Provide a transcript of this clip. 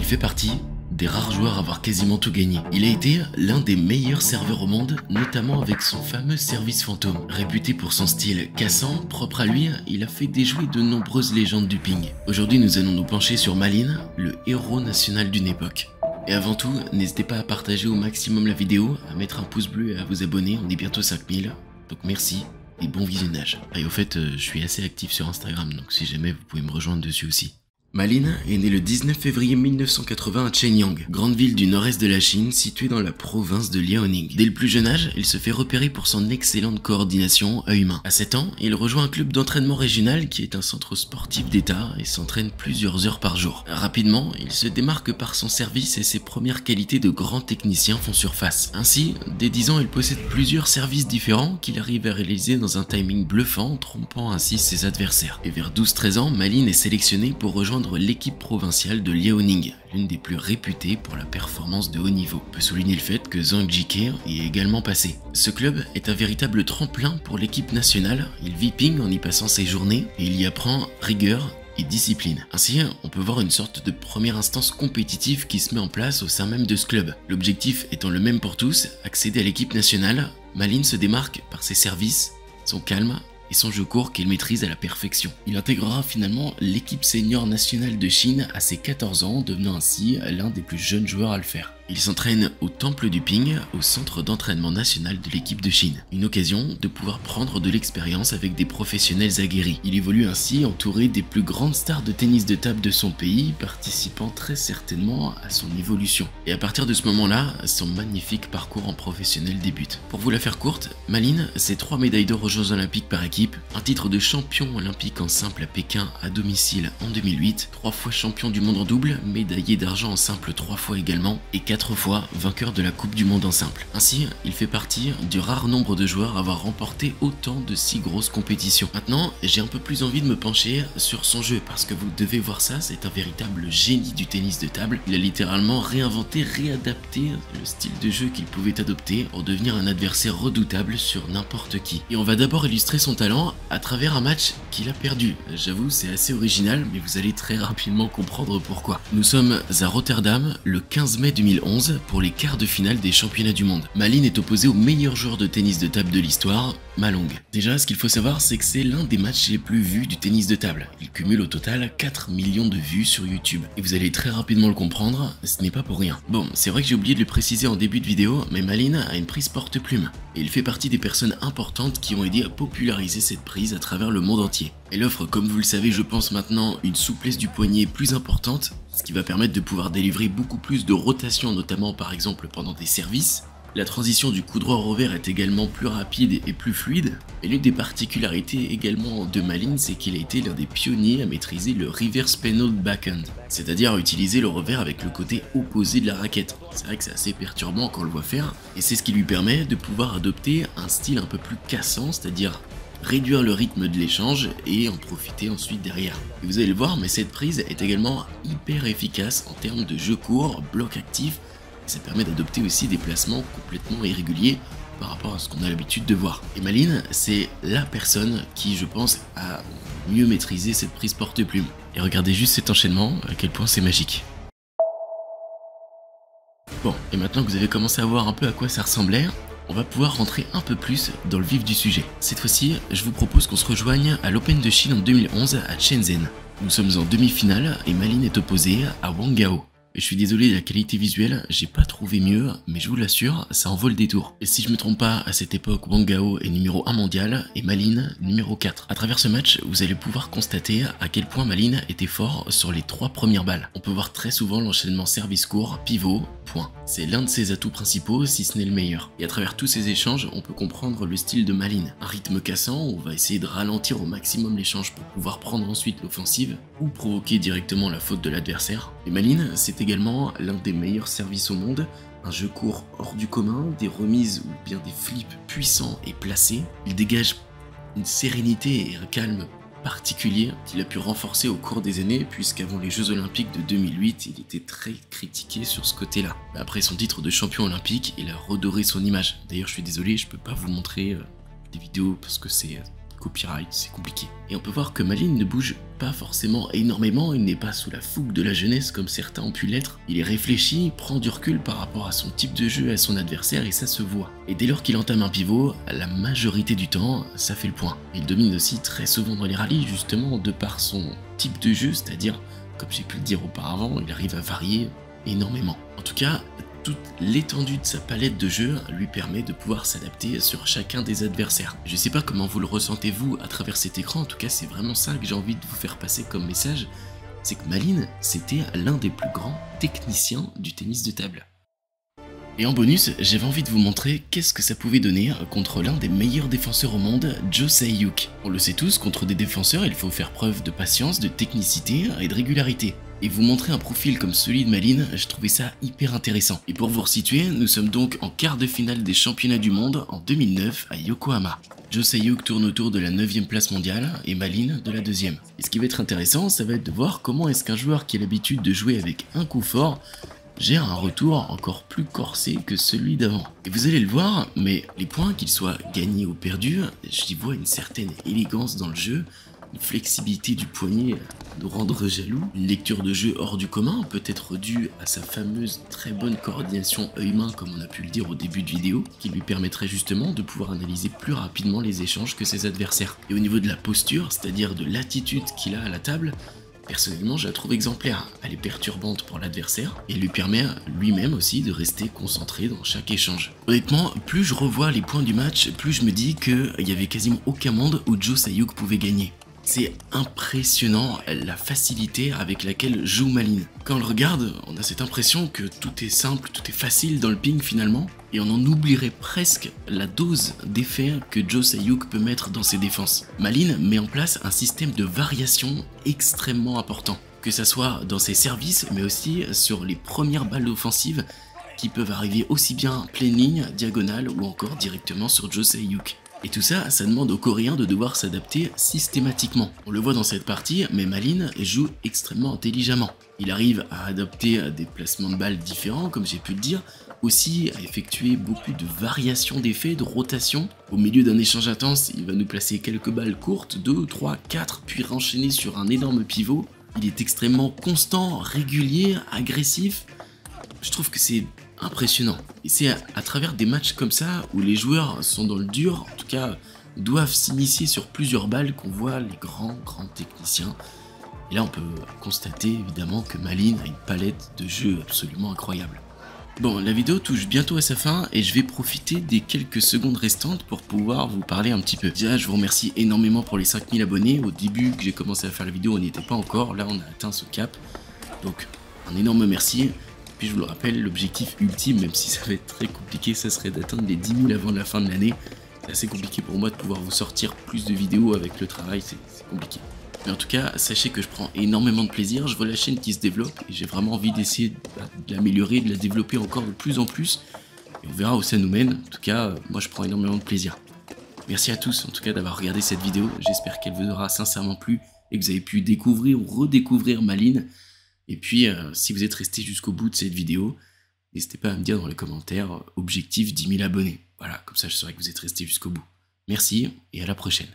Il fait partie des rares joueurs à avoir quasiment tout gagné. Il a été l'un des meilleurs serveurs au monde, notamment avec son fameux service fantôme. Réputé pour son style cassant, propre à lui, il a fait déjouer de nombreuses légendes du ping. Aujourd'hui, nous allons nous pencher sur Malin, le héros national d'une époque. Et avant tout, n'hésitez pas à partager au maximum la vidéo, à mettre un pouce bleu et à vous abonner, on est bientôt 5000. Donc merci et bon visionnage. Et au fait, je suis assez actif sur Instagram, donc si jamais vous pouvez me rejoindre dessus aussi. Malin est né le 19 février 1980 à Shenyang, grande ville du nord-est de la Chine située dans la province de Liaoning. Dès le plus jeune âge, il se fait repérer pour son excellente coordination œil-main. À 7 ans, il rejoint un club d'entraînement régional qui est un centre sportif d'État et s'entraîne plusieurs heures par jour. Rapidement, il se démarque par son service et ses premières qualités de grand technicien font surface. Ainsi, dès 10 ans, il possède plusieurs services différents qu'il arrive à réaliser dans un timing bluffant, trompant ainsi ses adversaires. Et vers 12-13 ans, Malin est sélectionné pour rejoindre l'équipe provinciale de Liaoning, l'une des plus réputées pour la performance de haut niveau. On peut souligner le fait que Zhang Jike y est également passé. Ce club est un véritable tremplin pour l'équipe nationale, il vit ping en y passant ses journées et il y apprend rigueur et discipline. Ainsi, on peut voir une sorte de première instance compétitive qui se met en place au sein même de ce club. L'objectif étant le même pour tous, accéder à l'équipe nationale. Malin se démarque par ses services, son calme et son jeu court qu'il maîtrise à la perfection. Il intégrera finalement l'équipe senior nationale de Chine à ses 14 ans, devenant ainsi l'un des plus jeunes joueurs à le faire. Il s'entraîne au Temple du Ping, au centre d'entraînement national de l'équipe de Chine. Une occasion de pouvoir prendre de l'expérience avec des professionnels aguerris. Il évolue ainsi entouré des plus grandes stars de tennis de table de son pays, participant très certainement à son évolution. Et à partir de ce moment-là, son magnifique parcours en professionnel débute. Pour vous la faire courte, Malin, c'est 3 médailles d'or aux Jeux Olympiques par équipe, un titre de champion olympique en simple à Pékin à domicile en 2008, 3 fois champion du monde en double, médaillé d'argent en simple 3 fois également, et 4 fois vainqueur de la Coupe du Monde en simple. Ainsi, il fait partie du rare nombre de joueurs à avoir remporté autant de si grosses compétitions. Maintenant, j'ai un peu plus envie de me pencher sur son jeu, parce que vous devez voir ça, c'est un véritable génie du tennis de table. Il a littéralement réinventé, réadapté le style de jeu qu'il pouvait adopter pour devenir un adversaire redoutable sur n'importe qui. Et on va d'abord illustrer son talent à travers un match qu'il a perdu. J'avoue, c'est assez original, mais vous allez très rapidement comprendre pourquoi. Nous sommes à Rotterdam, le 15 mai 2011, pour les quarts de finale des championnats du monde. Malin est opposé au meilleur joueur de tennis de table de l'histoire, Ma Long. Déjà, ce qu'il faut savoir, c'est que c'est l'un des matchs les plus vus du tennis de table. Il cumule au total 4 millions de vues sur YouTube. Et vous allez très rapidement le comprendre, ce n'est pas pour rien. Bon, c'est vrai que j'ai oublié de le préciser en début de vidéo, mais Malin a une prise porte-plume. Et il fait partie des personnes importantes qui ont aidé à populariser cette prise à travers le monde entier. Elle offre, comme vous le savez, je pense maintenant, une souplesse du poignet plus importante, ce qui va permettre de pouvoir délivrer beaucoup plus de rotation, notamment par exemple pendant des services. La transition du coup droit au revers est également plus rapide et plus fluide. Et l'une des particularités également de Malin, c'est qu'il a été l'un des pionniers à maîtriser le reverse penalty backhand, c'est-à-dire à utiliser le revers avec le côté opposé de la raquette. C'est vrai que c'est assez perturbant quand on le voit faire, et c'est ce qui lui permet de pouvoir adopter un style un peu plus cassant, c'est-à-dire réduire le rythme de l'échange et en profiter ensuite derrière. Et vous allez le voir, mais cette prise est également hyper efficace en termes de jeu court, bloc actif, et ça permet d'adopter aussi des placements complètement irréguliers par rapport à ce qu'on a l'habitude de voir. Et Malin, c'est la personne qui, je pense, a mieux maîtrisé cette prise porte-plume. Et regardez juste cet enchaînement, à quel point c'est magique. Bon, et maintenant que vous avez commencé à voir un peu à quoi ça ressemblait, on va pouvoir rentrer un peu plus dans le vif du sujet. Cette fois-ci, je vous propose qu'on se rejoigne à l'Open de Chine en 2011 à Shenzhen. Nous sommes en demi-finale et Malin est opposé à Wang Gao. Et je suis désolé de la qualité visuelle, j'ai pas trouvé mieux, mais je vous l'assure, ça en vaut le détour. Et si je me trompe pas, à cette époque, Wang Gao est numéro 1 mondial et Malin numéro 4. À travers ce match, vous allez pouvoir constater à quel point Malin était fort sur les 3 premières balles. On peut voir très souvent l'enchaînement service court, pivot, point. C'est l'un de ses atouts principaux, si ce n'est le meilleur. Et à travers tous ces échanges, on peut comprendre le style de Malin. Un rythme cassant, où on va essayer de ralentir au maximum l'échange pour pouvoir prendre ensuite l'offensive, ou provoquer directement la faute de l'adversaire. Et Malin, c'est également l'un des meilleurs services au monde, un jeu court hors du commun, des remises ou bien des flips puissants et placés. Il dégage une sérénité et un calme particulier qu'il a pu renforcer au cours des années, puisqu'avant les Jeux Olympiques de 2008, il était très critiqué sur ce côté-là. Après son titre de champion olympique, il a redoré son image. D'ailleurs, je suis désolé, je peux pas vous montrer des vidéos parce que c'est copyright, c'est compliqué. Et on peut voir que Malin ne bouge pas forcément énormément, il n'est pas sous la fougue de la jeunesse comme certains ont pu l'être. Il est réfléchi, prend du recul par rapport à son type de jeu et à son adversaire et ça se voit. Et dès lors qu'il entame un pivot, la majorité du temps, ça fait le point. Il domine aussi très souvent dans les rallyes justement de par son type de jeu, c'est-à-dire, comme j'ai pu le dire auparavant, il arrive à varier énormément. En tout cas, toute l'étendue de sa palette de jeu lui permet de pouvoir s'adapter sur chacun des adversaires. Je sais pas comment vous le ressentez vous à travers cet écran, en tout cas c'est vraiment ça que j'ai envie de vous faire passer comme message, c'est que Malin, c'était l'un des plus grands techniciens du tennis de table. Et en bonus, j'avais envie de vous montrer qu'est-ce que ça pouvait donner contre l'un des meilleurs défenseurs au monde, Jo Se-hyuk. On le sait tous, contre des défenseurs, il faut faire preuve de patience, de technicité et de régularité. Et vous montrer un profil comme celui de Malin, je trouvais ça hyper intéressant. Et pour vous resituer, nous sommes donc en quart de finale des championnats du monde en 2009 à Yokohama. Jo Se-hyuk tourne autour de la 9e place mondiale et Malin de la 2e. Et ce qui va être intéressant, ça va être de voir comment est-ce qu'un joueur qui a l'habitude de jouer avec un coup fort gère un retour encore plus corsé que celui d'avant. Et vous allez le voir, mais les points, qu'ils soient gagnés ou perdus, j'y vois une certaine élégance dans le jeu, une flexibilité du poignet à nous rendre jaloux, une lecture de jeu hors du commun, peut-être due à sa fameuse très bonne coordination œil-main comme on a pu le dire au début de vidéo, qui lui permettrait justement de pouvoir analyser plus rapidement les échanges que ses adversaires. Et au niveau de la posture, c'est-à-dire de l'attitude qu'il a à la table, personnellement, je la trouve exemplaire. Elle est perturbante pour l'adversaire et lui permet lui-même aussi de rester concentré dans chaque échange. Honnêtement, plus je revois les points du match, plus je me dis qu'il y avait quasiment aucun monde où Jo Se-hyuk pouvait gagner. C'est impressionnant la facilité avec laquelle joue Malin. Quand on le regarde, on a cette impression que tout est simple, tout est facile dans le ping finalement, et on en oublierait presque la dose d'effet que Jo Se-hyuk peut mettre dans ses défenses. Malin met en place un système de variation extrêmement important, que ça soit dans ses services, mais aussi sur les premières balles offensives qui peuvent arriver aussi bien pleine ligne, diagonale ou encore directement sur Jo Se-hyuk. Et tout ça, ça demande aux Coréens de devoir s'adapter systématiquement. On le voit dans cette partie, mais Malin joue extrêmement intelligemment. Il arrive à adopter des placements de balles différents, comme j'ai pu le dire, aussi à effectuer beaucoup de variations d'effets, de rotation. Au milieu d'un échange intense, il va nous placer quelques balles courtes, 2, 3, 4, puis renchaîner sur un énorme pivot. Il est extrêmement constant, régulier, agressif. Je trouve que c'est impressionnant. Et c'est à travers des matchs comme ça où les joueurs sont dans le dur, en tout cas doivent s'initier sur plusieurs balles qu'on voit les grands techniciens. Et là on peut constater évidemment que Malin a une palette de jeux absolument incroyable. Bon, la vidéo touche bientôt à sa fin et je vais profiter des quelques secondes restantes pour pouvoir vous parler un petit peu. Déjà, je vous remercie énormément pour les 5000 abonnés. Au début que j'ai commencé à faire la vidéo, on n'y était pas encore. Là, on a atteint ce cap. Donc, un énorme merci. Puis je vous le rappelle, l'objectif ultime, même si ça va être très compliqué, ça serait d'atteindre les 10 000 avant la fin de l'année. C'est assez compliqué pour moi de pouvoir vous sortir plus de vidéos avec le travail, c'est compliqué. Mais en tout cas, sachez que je prends énormément de plaisir, je vois la chaîne qui se développe et j'ai vraiment envie d'essayer de l'améliorer, de la développer encore de plus en plus. Et on verra où ça nous mène. En tout cas, moi je prends énormément de plaisir. Merci à tous en tout cas d'avoir regardé cette vidéo, j'espère qu'elle vous aura sincèrement plu et que vous avez pu découvrir ou redécouvrir Malin. Et puis, si vous êtes resté jusqu'au bout de cette vidéo, n'hésitez pas à me dire dans les commentaires, objectif 10 000 abonnés. Voilà, comme ça je saurai que vous êtes resté jusqu'au bout. Merci et à la prochaine.